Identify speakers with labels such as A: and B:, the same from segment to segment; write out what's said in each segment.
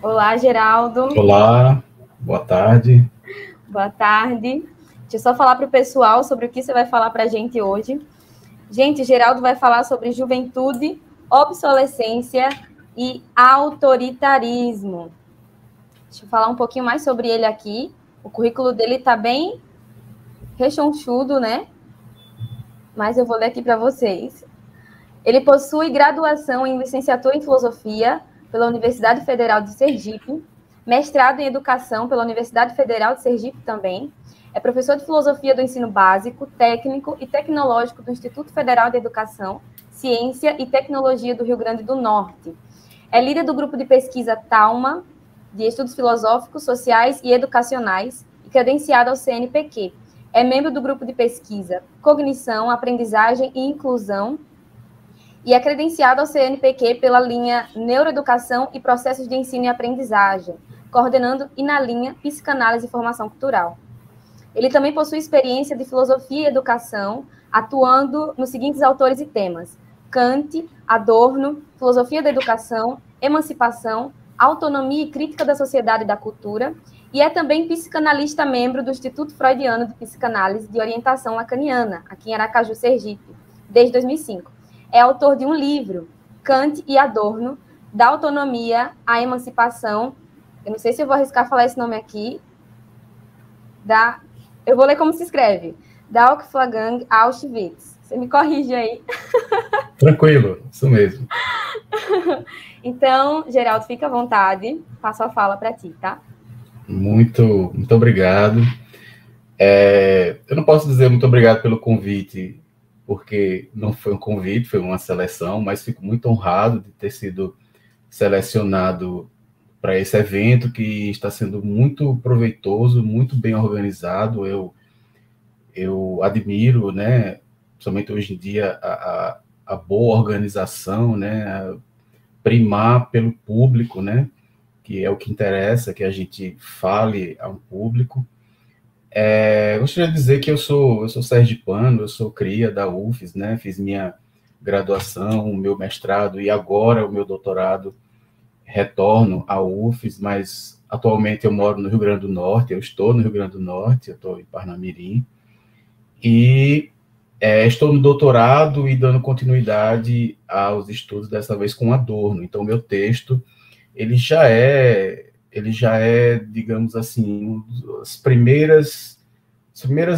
A: Olá, Geraldo.
B: Olá, boa tarde.
A: Boa tarde. Deixa eu só falar para o pessoal sobre o que você vai falar para a gente hoje. Gente, Geraldo vai falar sobre juventude, obsolescência e autoritarismo. Deixa eu falar um pouquinho mais sobre ele aqui. O currículo dele está bem rechonchudo, né? Mas eu vou ler aqui para vocês. Ele possui graduação em licenciatura em filosofia pela Universidade Federal de Sergipe, mestrado em educação pela Universidade Federal de Sergipe também. É professor de filosofia do ensino básico, técnico e tecnológico do Instituto Federal de Educação, Ciência e Tecnologia do Rio Grande do Norte. É líder do grupo de pesquisa Talma, de estudos filosóficos, sociais e educacionais, e credenciado ao CNPq. É membro do grupo de pesquisa Cognição, Aprendizagem e Inclusão, e é credenciado ao CNPq pela linha Neuroeducação e Processos de Ensino e Aprendizagem, coordenando e na linha Psicanálise e Formação Cultural. Ele também possui experiência de filosofia e educação, atuando nos seguintes autores e temas: Kant, Adorno, filosofia da educação, emancipação, autonomia e crítica da sociedade e da cultura, e é também psicanalista membro do Instituto Freudiano de Psicanálise de Orientação Lacaniana, aqui em Aracaju, Sergipe, desde 2005. É autor de um livro, Kant e Adorno, da autonomia à emancipação. Eu não sei se eu vou arriscar falar esse nome aqui. Eu vou ler como se escreve. Da Okflagang Auschwitz. Você me corrige aí.
B: Tranquilo, isso mesmo.
A: Então, Geraldo, fica à vontade. Passo a fala para ti, tá?
B: Muito obrigado. Eu não posso dizer muito obrigado pelo convite, porque não foi um convite, foi uma seleção, mas fico muito honrado de ter sido selecionado para esse evento que está sendo muito proveitoso, muito bem organizado. Eu admiro, né, somente hoje em dia, a boa organização, né, primar pelo público, né, que é o que interessa, que a gente fale a um público. Gostaria de dizer que eu sou sergipano, eu sou cria da UFES, né, fiz minha graduação, o meu mestrado e agora o meu doutorado, retorno à UFES, mas atualmente eu moro no Rio Grande do Norte, eu estou no Rio Grande do Norte, eu estou em Parnamirim, e estou no doutorado e dando continuidade aos estudos, dessa vez com Adorno. Então, meu texto, ele já é, digamos assim, as primeiras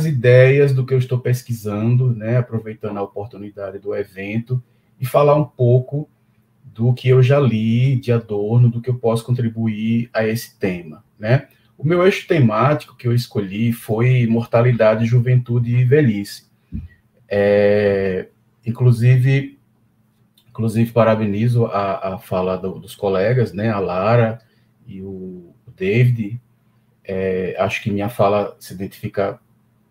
B: ideias do que eu estou pesquisando, né, aproveitando a oportunidade do evento, e falar um pouco do que eu já li de Adorno, do que eu posso contribuir a esse tema, né? O meu eixo temático que eu escolhi foi mortalidade, juventude e velhice. Inclusive parabenizo a fala dos colegas, né, a Lara e o David. Acho que minha fala se identifica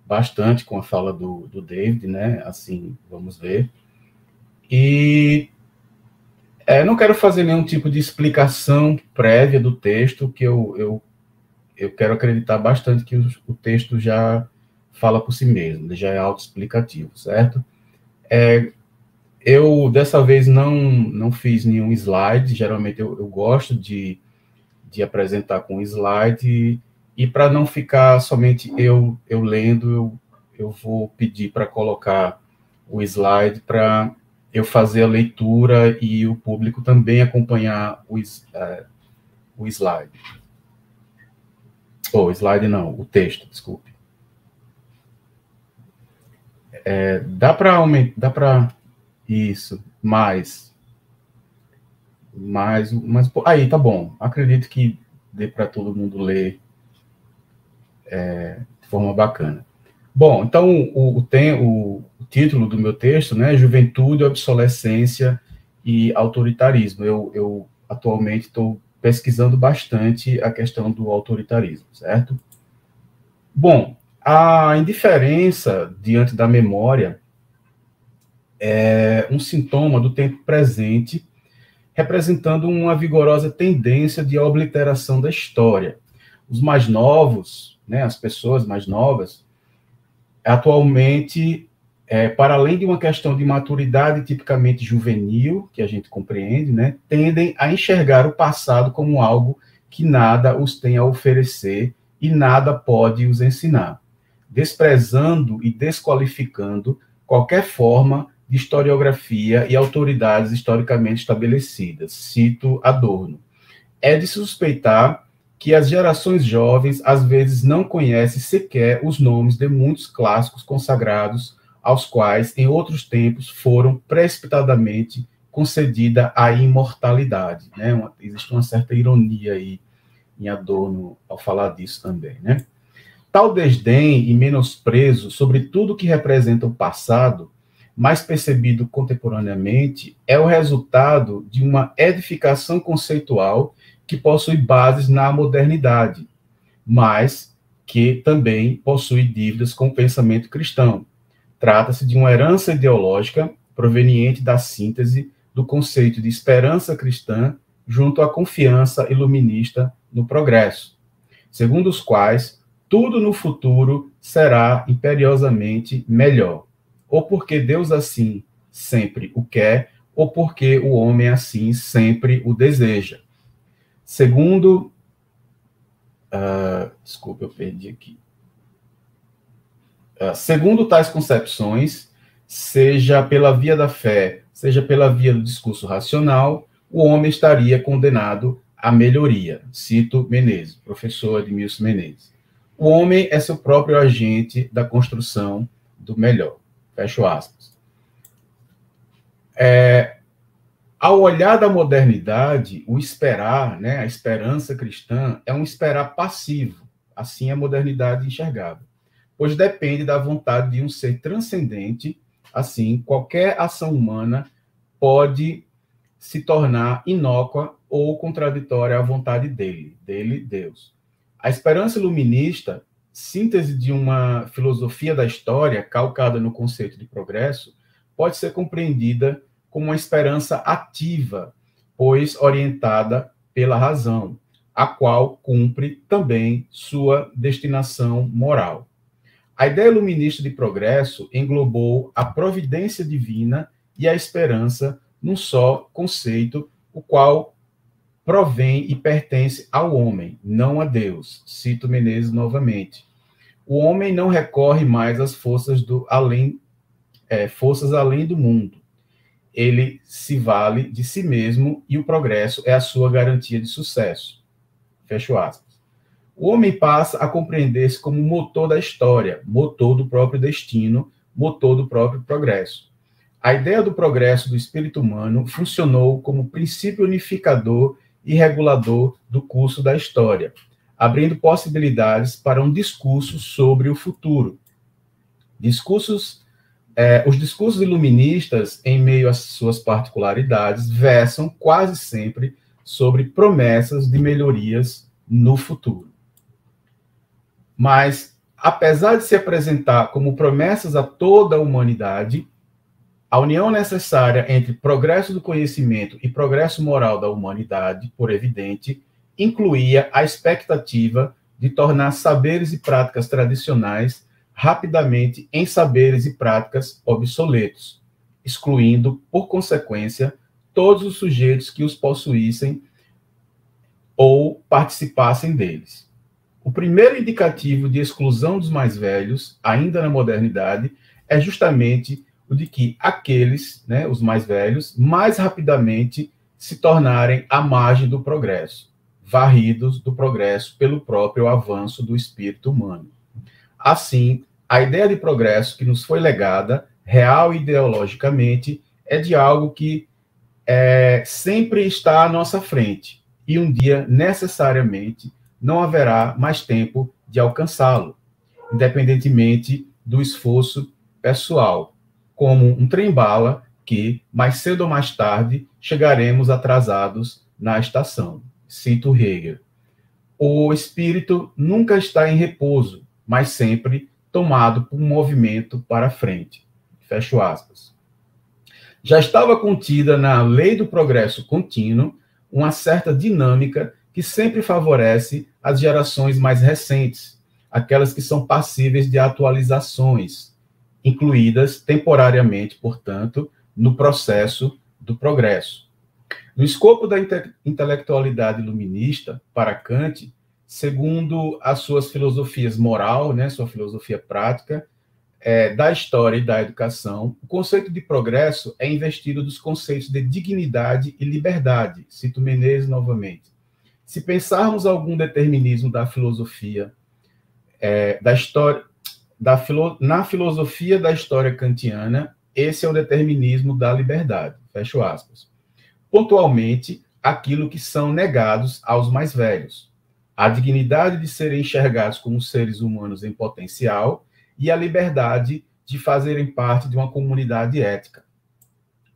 B: bastante com a fala do David, né? Assim, vamos ver. E não quero fazer nenhum tipo de explicação prévia do texto, que eu quero acreditar bastante que o texto já fala por si mesmo, ele já é autoexplicativo, certo? Eu, dessa vez, não fiz nenhum slide, geralmente eu gosto de apresentar com slide, e para não ficar somente eu lendo, eu vou pedir para colocar o slide para eu fazer a leitura e o público também acompanhar o slide. O slide não, o texto, desculpe. Dá para aumentar, dá para isso, mais, aí tá bom. Acredito que dê para todo mundo ler de forma bacana. Bom, então o título do meu texto, né, Juventude, Obsolescência e Autoritarismo. Eu atualmente estou pesquisando bastante a questão do autoritarismo, certo? Bom, a indiferença diante da memória é um sintoma do tempo presente, representando uma vigorosa tendência de obliteração da história. Os mais novos, né, as pessoas mais novas, atualmente, para além de uma questão de maturidade tipicamente juvenil, que a gente compreende, né, tendem a enxergar o passado como algo que nada os tem a oferecer e nada pode os ensinar, desprezando e desqualificando qualquer forma de historiografia e autoridades historicamente estabelecidas. Cito Adorno. É de suspeitar que as gerações jovens às vezes não conhecem sequer os nomes de muitos clássicos consagrados aos quais, em outros tempos, foram precipitadamente concedida a imortalidade, né? Existe uma certa ironia aí em Adorno ao falar disso também, né? Tal desdém e menosprezo sobre tudo que representa o passado, mais percebido contemporaneamente, é o resultado de uma edificação conceitual que possui bases na modernidade, mas que também possui dívidas com o pensamento cristão. Trata-se de uma herança ideológica proveniente da síntese do conceito de esperança cristã junto à confiança iluminista no progresso, segundo os quais tudo no futuro será imperiosamente melhor, ou porque Deus assim sempre o quer, ou porque o homem assim sempre o deseja. Segundo... desculpa, eu perdi aqui. Segundo tais concepções, seja pela via da fé, seja pela via do discurso racional, o homem estaria condenado à melhoria. Cito Menezes, professor Edmilson Menezes. O homem é seu próprio agente da construção do melhor. Fecho aspas. Ao olhar da modernidade, o esperar, né, a esperança cristã, é um esperar passivo. Assim a modernidade enxergada, pois depende da vontade de um ser transcendente. Assim, qualquer ação humana pode se tornar inócua ou contraditória à vontade dele, Deus. A esperança iluminista, síntese de uma filosofia da história calcada no conceito de progresso, pode ser compreendida como uma esperança ativa, pois orientada pela razão, a qual cumpre também sua destinação moral. A ideia iluminista de progresso englobou a providência divina e a esperança num só conceito, o qual provém e pertence ao homem, não a Deus. Cito Menezes novamente. O homem não recorre mais às forças além do mundo. Ele se vale de si mesmo e o progresso é a sua garantia de sucesso. Fecho aspas. O homem passa a compreender-se como motor da história, motor do próprio destino, motor do próprio progresso. A ideia do progresso do espírito humano funcionou como princípio unificador e regulador do curso da história, abrindo possibilidades para um discurso sobre o futuro. Os discursos iluministas, em meio às suas particularidades, versam quase sempre sobre promessas de melhorias no futuro. Mas, apesar de se apresentar como promessas a toda a humanidade, a união necessária entre progresso do conhecimento e progresso moral da humanidade, por evidente, incluía a expectativa de tornar saberes e práticas tradicionais rapidamente em saberes e práticas obsoletos, excluindo, por consequência, todos os sujeitos que os possuíssem ou participassem deles. O primeiro indicativo de exclusão dos mais velhos, ainda na modernidade, é justamente o de que aqueles, né, os mais velhos, mais rapidamente se tornarem à margem do progresso, varridos do progresso pelo próprio avanço do espírito humano. Assim, a ideia de progresso que nos foi legada, real e ideologicamente, é de algo que sempre está à nossa frente, e um dia, necessariamente, não haverá mais tempo de alcançá-lo, independentemente do esforço pessoal, como um trem-bala que, mais cedo ou mais tarde, chegaremos atrasados na estação. Cito Hegel. O espírito nunca está em repouso, mas sempre tomado por um movimento para frente. Fecho aspas. Já estava contida na lei do progresso contínuo uma certa dinâmica que sempre favorece as gerações mais recentes, aquelas que são passíveis de atualizações, incluídas temporariamente, portanto, no processo do progresso. No escopo da intelectualidade iluminista, para Kant, segundo as suas filosofias moral, né, sua filosofia prática, da história e da educação, o conceito de progresso é investido dos conceitos de dignidade e liberdade. Cito Menezes novamente. Se pensarmos algum determinismo da filosofia, da história, na filosofia da história kantiana, esse é o determinismo da liberdade. Fecho aspas. Pontualmente, aquilo que são negados aos mais velhos. A dignidade de serem enxergados como seres humanos em potencial e a liberdade de fazerem parte de uma comunidade ética.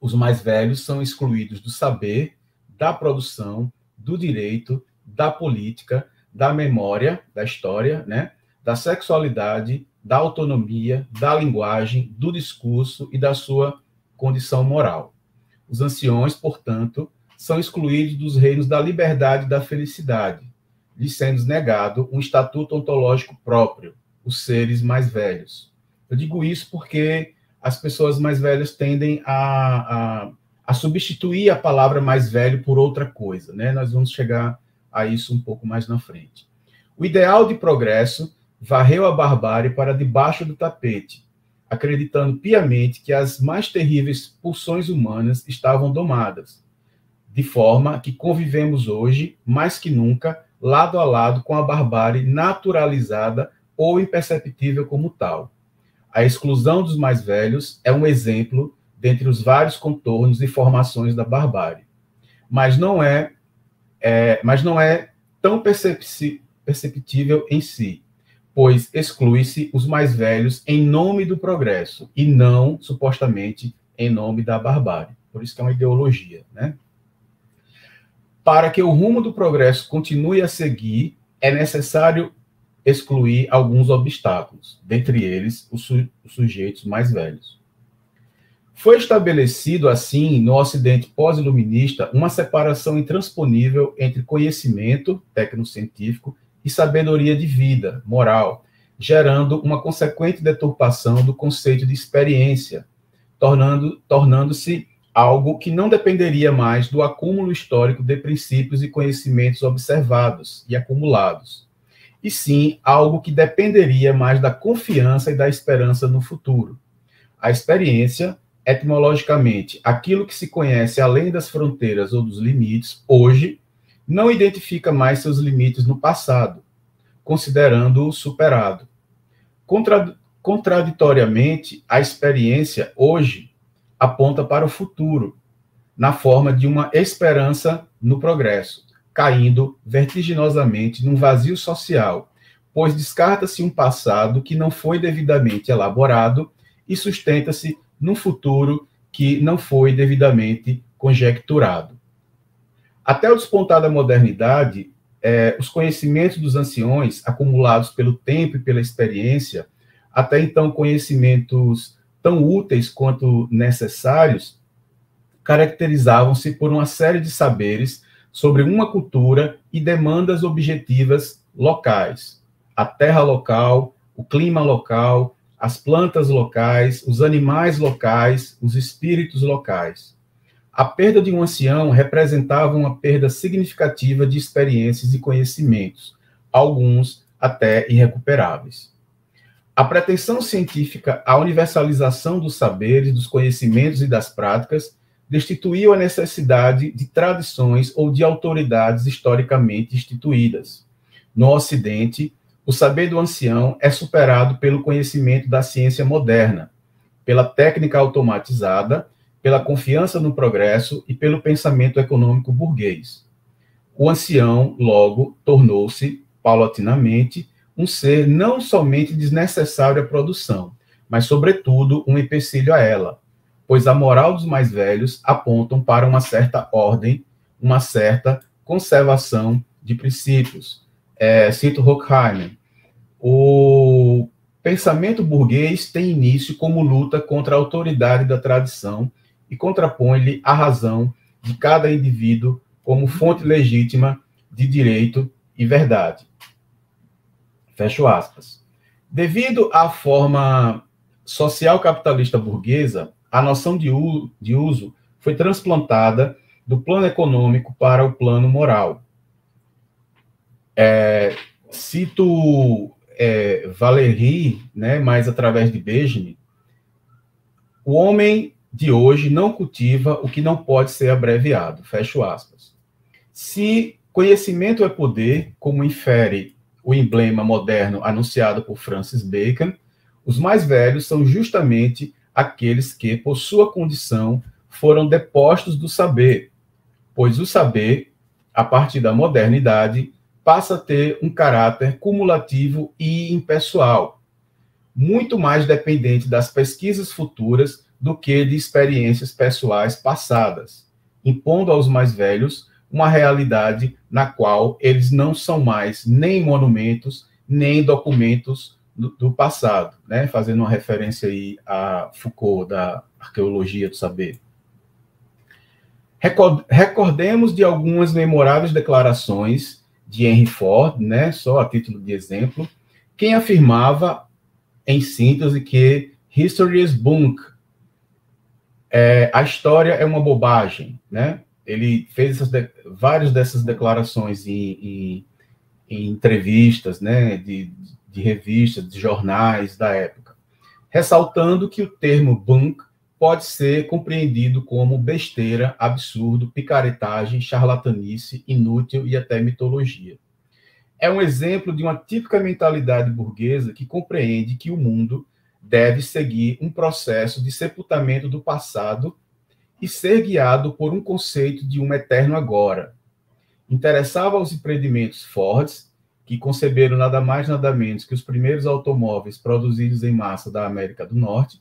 B: Os mais velhos são excluídos do saber, da produção, do direito, da política, da memória, da história, né? Da sexualidade, da autonomia, da linguagem, do discurso e da sua condição moral. Os anciões, portanto, são excluídos dos reinos da liberdade e da felicidade, lhes sendo negado um estatuto ontológico próprio, os seres mais velhos. Eu digo isso porque as pessoas mais velhas tendem a substituir a palavra mais velho por outra coisa, né? Nós vamos chegar a isso um pouco mais na frente. O ideal de progresso varreu a barbárie para debaixo do tapete, acreditando piamente que as mais terríveis pulsões humanas estavam domadas, de forma que convivemos hoje, mais que nunca, lado a lado com a barbárie naturalizada ou imperceptível como tal. A exclusão dos mais velhos é um exemplo dentre os vários contornos e formações da barbárie. Mas não é tão perceptível em si, pois exclui-se os mais velhos em nome do progresso e não, supostamente, em nome da barbárie. Por isso que é uma ideologia, né? Para que o rumo do progresso continue a seguir, é necessário excluir alguns obstáculos, dentre eles os sujeitos mais velhos. Foi estabelecido, assim, no Ocidente pós-iluminista, uma separação intransponível entre conhecimento tecnocientífico e sabedoria de vida, moral, gerando uma consequente deturpação do conceito de experiência, tornando-se algo que não dependeria mais do acúmulo histórico de princípios e conhecimentos observados e acumulados, e sim algo que dependeria mais da confiança e da esperança no futuro. A experiência, etimologicamente, aquilo que se conhece além das fronteiras ou dos limites, hoje, não identifica mais seus limites no passado, considerando-o superado. Contraditoriamente, a experiência, hoje, aponta para o futuro, na forma de uma esperança no progresso, caindo vertiginosamente num vazio social, pois descarta-se um passado que não foi devidamente elaborado e sustenta-se num futuro que não foi devidamente conjecturado. Até o despontar da modernidade, os conhecimentos dos anciões, acumulados pelo tempo e pela experiência, até então conhecimentos tão úteis quanto necessários, caracterizavam-se por uma série de saberes sobre uma cultura e demandas objetivas locais. A terra local, o clima local, as plantas locais, os animais locais, os espíritos locais. A perda de um ancião representava uma perda significativa de experiências e conhecimentos, alguns até irrecuperáveis. A pretensão científica à universalização dos saberes, dos conhecimentos e das práticas destituiu a necessidade de tradições ou de autoridades historicamente instituídas. No Ocidente, o saber do ancião é superado pelo conhecimento da ciência moderna, pela técnica automatizada, pela confiança no progresso e pelo pensamento econômico burguês. O ancião, logo, tornou-se, paulatinamente, um ser não somente desnecessário à produção, mas, sobretudo, um empecilho a ela, pois a moral dos mais velhos apontam para uma certa ordem, uma certa conservação de princípios. Cito Horkheimer. O pensamento burguês tem início como luta contra a autoridade da tradição e contrapõe-lhe a razão de cada indivíduo como fonte legítima de direito e verdade. Fecho aspas. Devido à forma social capitalista burguesa, a noção de uso foi transplantada do plano econômico para o plano moral. Cito Valéry, né, mas através de Benjamin, o homem de hoje não cultiva o que não pode ser abreviado, fecho aspas. Se conhecimento é poder, como infere o emblema moderno anunciado por Francis Bacon, os mais velhos são justamente aqueles que, por sua condição, foram depostos do saber, pois o saber, a partir da modernidade, passa a ter um caráter cumulativo e impessoal, muito mais dependente das pesquisas futuras do que de experiências pessoais passadas, impondo aos mais velhos uma realidade na qual eles não são mais nem monumentos, nem documentos do passado, né? Fazendo uma referência aí a Foucault, da arqueologia do saber. Recordemos de algumas memoráveis declarações de Henry Ford, né, só a título de exemplo, quem afirmava, em síntese, que history is bunk, a história é uma bobagem, né? Ele fez várias dessas declarações em entrevistas, né, de revistas, de jornais da época, ressaltando que o termo bunk pode ser compreendido como besteira, absurdo, picaretagem, charlatanice, inútil e até mitologia. É um exemplo de uma típica mentalidade burguesa que compreende que o mundo deve seguir um processo de sepultamento do passado e ser guiado por um conceito de um eterno agora. Interessava aos empreendimentos Ford, que conceberam nada mais nada menos que os primeiros automóveis produzidos em massa da América do Norte,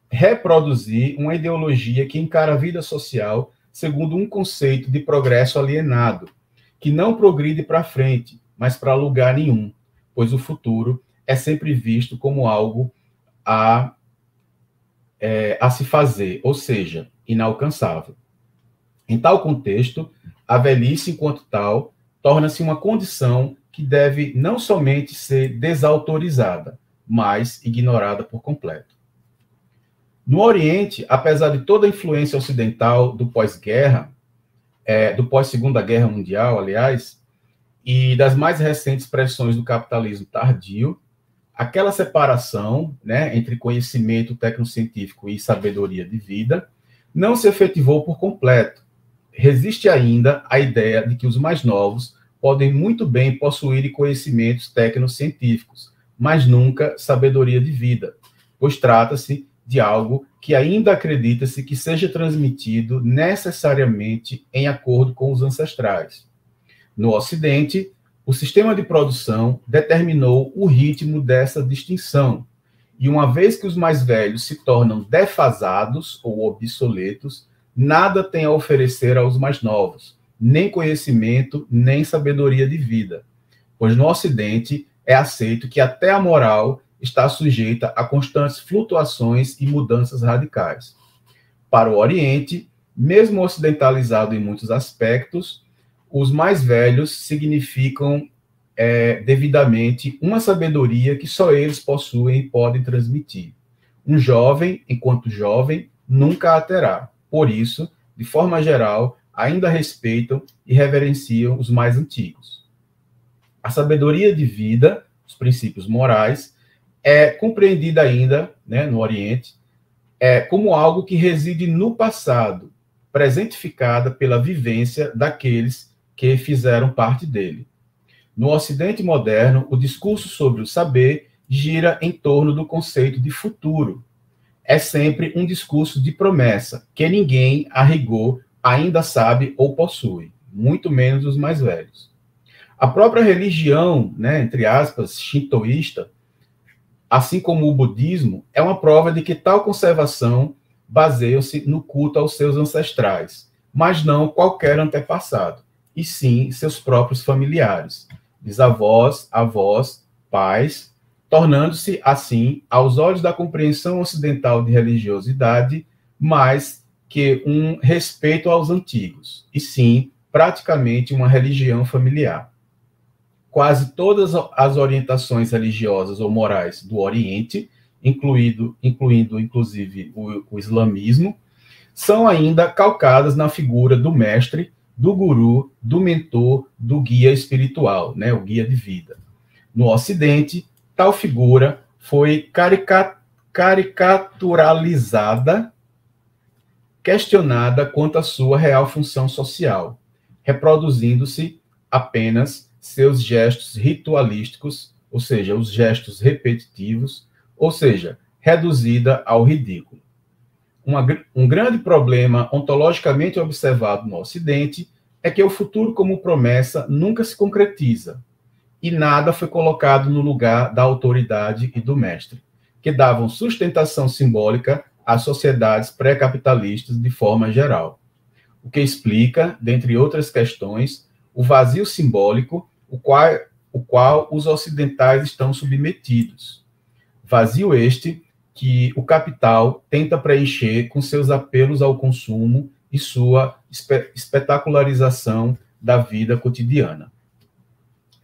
B: reproduzir uma ideologia que encara a vida social segundo um conceito de progresso alienado, que não progride para frente, mas para lugar nenhum, pois o futuro é sempre visto como algo a se fazer, ou seja, inalcançável. Em tal contexto, a velhice, enquanto tal, torna-se uma condição que deve não somente ser desautorizada, mas ignorada por completo. No Oriente, apesar de toda a influência ocidental do pós-guerra, do pós-Segunda Guerra Mundial, aliás, e das mais recentes pressões do capitalismo tardio, aquela separação, né, entre conhecimento tecnocientífico e sabedoria de vida não se efetivou por completo. Resiste ainda a ideia de que os mais novos podem muito bem possuir conhecimentos tecnocientíficos, mas nunca sabedoria de vida, pois trata-se de algo que ainda acredita-se que seja transmitido necessariamente em acordo com os ancestrais. No Ocidente, o sistema de produção determinou o ritmo dessa distinção, e uma vez que os mais velhos se tornam defasados ou obsoletos, nada tem a oferecer aos mais novos, nem conhecimento, nem sabedoria de vida, pois no Ocidente é aceito que até a moral está sujeita a constantes flutuações e mudanças radicais. Para o Oriente, mesmo ocidentalizado em muitos aspectos, os mais velhos significam devidamente uma sabedoria que só eles possuem e podem transmitir. Um jovem, enquanto jovem, nunca a terá. Por isso, de forma geral, ainda respeitam e reverenciam os mais antigos. A sabedoria de vida, os princípios morais, é compreendida ainda, né, no Oriente, como algo que reside no passado, presentificada pela vivência daqueles que fizeram parte dele. No Ocidente moderno, o discurso sobre o saber gira em torno do conceito de futuro. É sempre um discurso de promessa, que ninguém, a rigor, ainda sabe ou possui, muito menos os mais velhos. A própria religião, né, entre aspas, shintoísta, assim como o budismo, é uma prova de que tal conservação baseia-se no culto aos seus ancestrais, mas não qualquer antepassado, e sim seus próprios familiares, bisavós, avós, pais, tornando-se, assim, aos olhos da compreensão ocidental de religiosidade, mais que um respeito aos antigos, e sim, praticamente uma religião familiar. Quase todas as orientações religiosas ou morais do Oriente, incluindo inclusive o islamismo, são ainda calcadas na figura do mestre, do guru, do mentor, do guia espiritual, né, o guia de vida. No Ocidente, tal figura foi caricaturalizada, questionada quanto à sua real função social, reproduzindo-se apenas seus gestos ritualísticos, ou seja, os gestos repetitivos, ou seja, reduzida ao ridículo. Um grande problema ontologicamente observado no Ocidente é que o futuro como promessa nunca se concretiza, e nada foi colocado no lugar da autoridade e do mestre, que davam sustentação simbólica às sociedades pré-capitalistas de forma geral. O que explica, dentre outras questões, o vazio simbólico o qual os ocidentais estão submetidos. Vazio este que o capital tenta preencher com seus apelos ao consumo e sua espetacularização da vida cotidiana.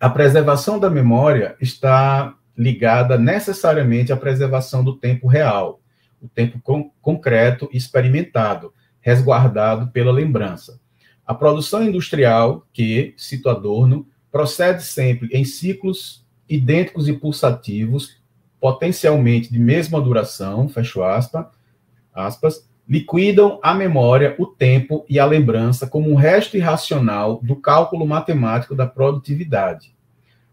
B: A preservação da memória está ligada necessariamente à preservação do tempo real, o tempo concreto e experimentado, resguardado pela lembrança. A produção industrial, que, cito Adorno, procede sempre em ciclos idênticos e pulsativos, potencialmente de mesma duração, fecho aspas, liquidam a memória, o tempo e a lembrança como um resto irracional do cálculo matemático da produtividade.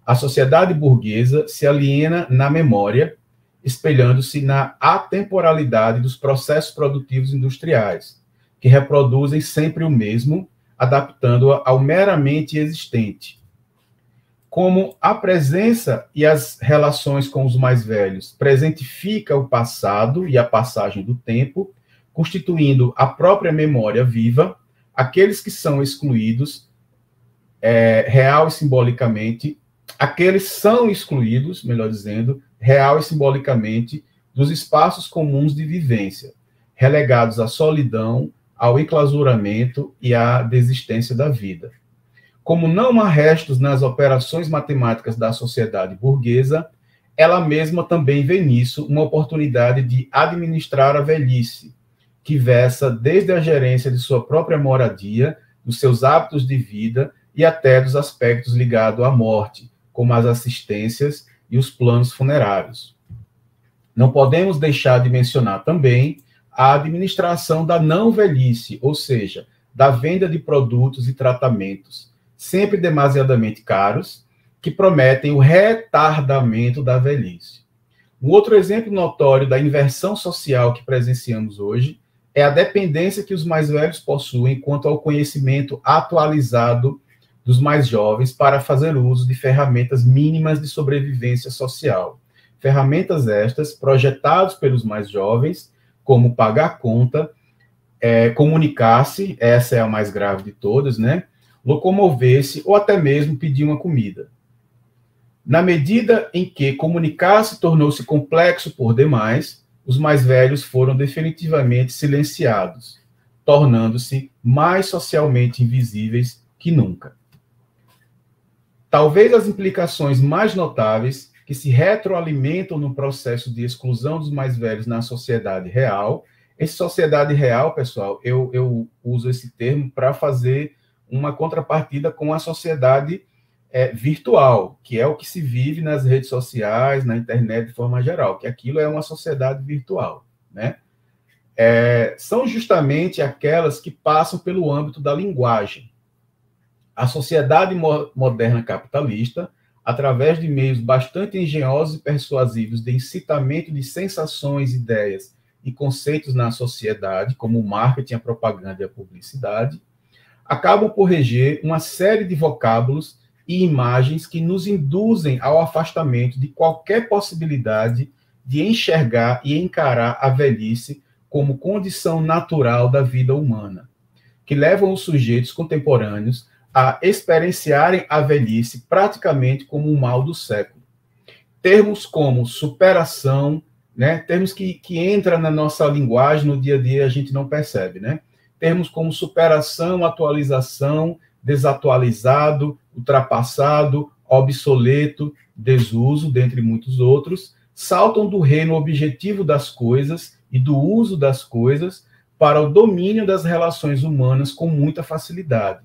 B: A sociedade burguesa se aliena na memória, espelhando-se na atemporalidade dos processos produtivos industriais, que reproduzem sempre o mesmo, adaptando-a ao meramente existente. Como a presença e as relações com os mais velhos presentifica o passado e a passagem do tempo, constituindo a própria memória viva, aqueles que são excluídos, real e simbolicamente, aqueles são excluídos, melhor dizendo, real e simbolicamente, dos espaços comuns de vivência, relegados à solidão, ao enclausuramento e à desistência da vida. Como não há restos nas operações matemáticas da sociedade burguesa, ela mesma também vê nisso uma oportunidade de administrar a velhice, que versa desde a gerência de sua própria moradia, dos seus hábitos de vida e até dos aspectos ligados à morte, como as assistências e os planos funerários. Não podemos deixar de mencionar também a administração da não-velhice, ou seja, da venda de produtos e tratamentos, sempre demasiadamente caros, que prometem o retardamento da velhice. Um outro exemplo notório da inversão social que presenciamos hoje é a dependência que os mais velhos possuem quanto ao conhecimento atualizado dos mais jovens para fazer uso de ferramentas mínimas de sobrevivência social. Ferramentas estas projetadas pelos mais jovens, como pagar a conta, comunicar-se, essa é a mais grave de todas, né? Locomover-se ou até mesmo pedir uma comida. Na medida em que comunicar-se tornou-se complexo por demais, os mais velhos foram definitivamente silenciados, tornando-se mais socialmente invisíveis que nunca. Talvez as implicações mais notáveis que se retroalimentam no processo de exclusão dos mais velhos na sociedade real. Essa sociedade real, pessoal, eu uso esse termo para fazer uma contrapartida com a sociedade virtual, que é o que se vive nas redes sociais, na internet de forma geral, que aquilo é uma sociedade virtual, né? São justamente aquelas que passam pelo âmbito da linguagem. A sociedade moderna capitalista, através de meios bastante engenhosos e persuasivos de incitamento de sensações, ideias e conceitos na sociedade, como o marketing, a propaganda e a publicidade, acabam por reger uma série de vocábulos e imagens que nos induzem ao afastamento de qualquer possibilidade de enxergar e encarar a velhice como condição natural da vida humana, que levam os sujeitos contemporâneos a experienciarem a velhice praticamente como um mal do século. Termos como superação, né, termos que entram na nossa linguagem no dia a dia e a gente não percebe, né? Termos como superação, atualização, desatualizado, ultrapassado, obsoleto, desuso, dentre muitos outros, saltam do reino objetivo das coisas e do uso das coisas para o domínio das relações humanas com muita facilidade,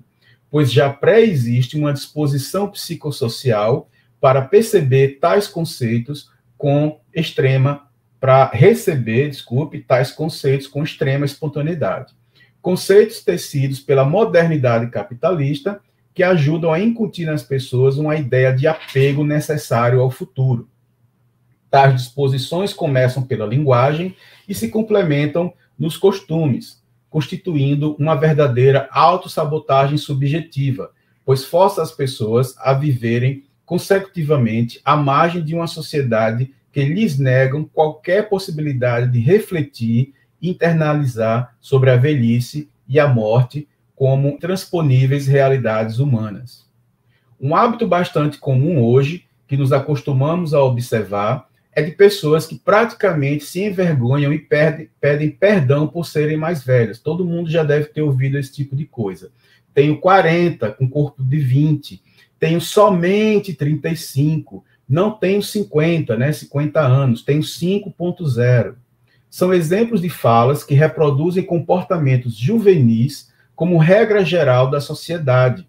B: pois já pré-existe uma disposição psicossocial para perceber tais conceitos com extrema, para receber, tais conceitos com extrema espontaneidade. Conceitos tecidos pela modernidade capitalista que ajudam a incutir nas pessoas uma ideia de apego necessário ao futuro. Tais disposições começam pela linguagem e se complementam nos costumes, constituindo uma verdadeira autossabotagem subjetiva, pois força as pessoas a viverem consecutivamente à margem de uma sociedade que lhes negam qualquer possibilidade de refletir e internalizar sobre a velhice e a morte como transponíveis realidades humanas. Um hábito bastante comum hoje, que nos acostumamos a observar, é de pessoas que praticamente se envergonham e pedem perdão por serem mais velhas. Todo mundo já deve ter ouvido esse tipo de coisa. Tenho 40, com corpo de 20. Tenho somente 35. Não tenho 50, né? 50 anos. Tenho 5.0. São exemplos de falas que reproduzem comportamentos juvenis como regra geral da sociedade,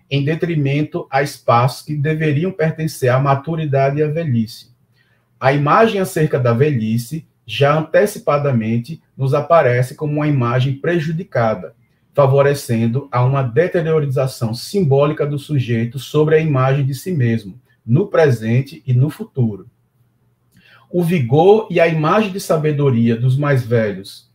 B: em detrimento a espaços que deveriam pertencer à maturidade e à velhice. A imagem acerca da velhice, já antecipadamente, nos aparece como uma imagem prejudicada, favorecendo a uma deteriorização simbólica do sujeito sobre a imagem de si mesmo, no presente e no futuro. O vigor e a imagem de sabedoria dos mais velhos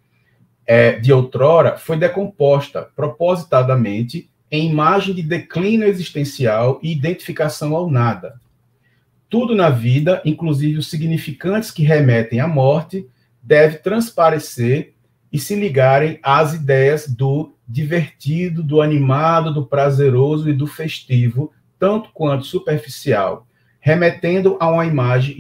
B: de outrora foi decomposta propositadamente em imagem de declínio existencial e identificação ao nada. Tudo na vida, inclusive os significantes que remetem à morte, deve transparecer e se ligarem às ideias do divertido, do animado, do prazeroso e do festivo, tanto quanto superficial, remetendo a uma imagem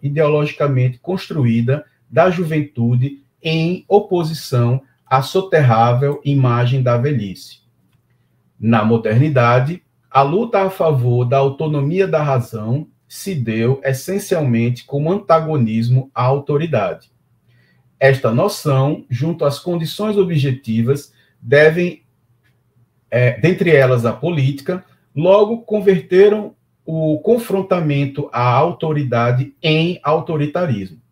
B: ideologicamente construída da juventude em oposição à soterrável imagem da velhice. Na modernidade, a luta a favor da autonomia da razão se deu essencialmente como antagonismo à autoridade. Esta noção, junto às condições objetivas, devem, dentre elas a política, logo converteram o confrontamento à autoridade em autoritarismo.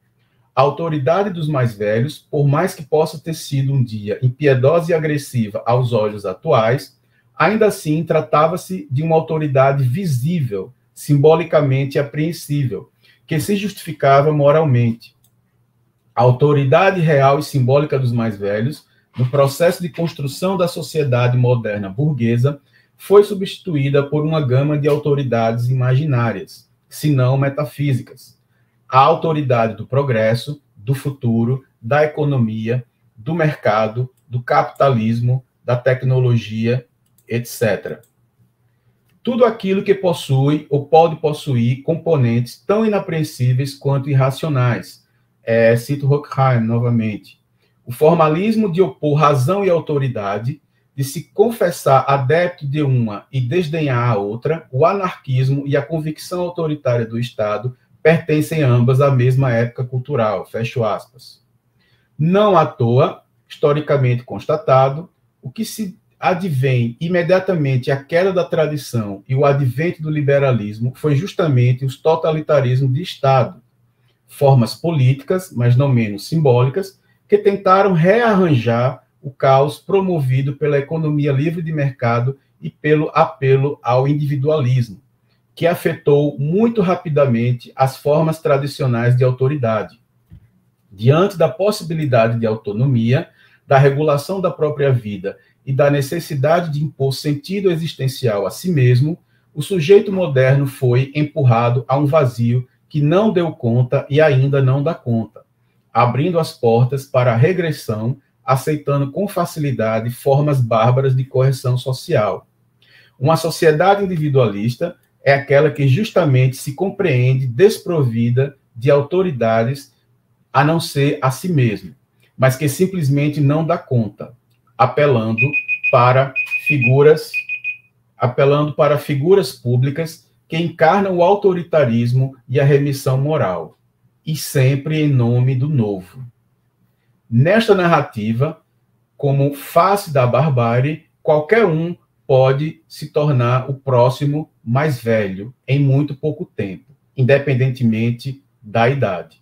B: A autoridade dos mais velhos, por mais que possa ter sido um dia impiedosa e agressiva aos olhos atuais, ainda assim tratava-se de uma autoridade visível, simbolicamente apreensível, que se justificava moralmente. A autoridade real e simbólica dos mais velhos, no processo de construção da sociedade moderna burguesa, foi substituída por uma gama de autoridades imaginárias, se não metafísicas. A autoridade do progresso, do futuro, da economia, do mercado, do capitalismo, da tecnologia, etc. Tudo aquilo que possui ou pode possuir componentes tão inapreensíveis quanto irracionais. Cito Horkheim novamente. O formalismo de opor razão e autoridade, de se confessar adepto de uma e desdenhar a outra, o anarquismo e a convicção autoritária do Estado pertencem ambas à mesma época cultural. Fecho aspas. Não à toa, historicamente constatado, o que se advém imediatamente a queda da tradição e o advento do liberalismo foi justamente os totalitarismos de Estado, formas políticas, mas não menos simbólicas, que tentaram rearranjar o caos promovido pela economia livre de mercado e pelo apelo ao individualismo, que afetou muito rapidamente as formas tradicionais de autoridade. Diante da possibilidade de autonomia, da regulação da própria vida e da necessidade de impor sentido existencial a si mesmo, o sujeito moderno foi empurrado a um vazio que não deu conta e ainda não dá conta, abrindo as portas para a regressão, aceitando com facilidade formas bárbaras de correção social. Uma sociedade individualista é aquela que justamente se compreende desprovida de autoridades a não ser a si mesma, mas que simplesmente não dá conta, apelando para figuras públicas que encarnam o autoritarismo e a remissão moral, e sempre em nome do novo. Nesta narrativa, como face da barbárie, qualquer um pode se tornar o próximo mais velho em muito pouco tempo, independentemente da idade.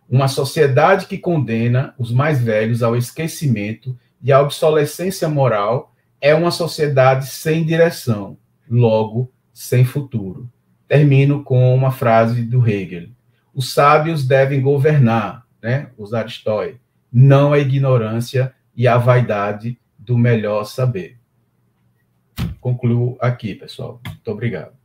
B: Uma sociedade que condena os mais velhos ao esquecimento e à obsolescência moral é uma sociedade sem direção, logo, sem futuro. Termino com uma frase do Hegel. Os sábios devem governar, né? Os Aristóteles, não a ignorância e a vaidade do melhor saber. Concluo aqui, pessoal. Muito obrigado.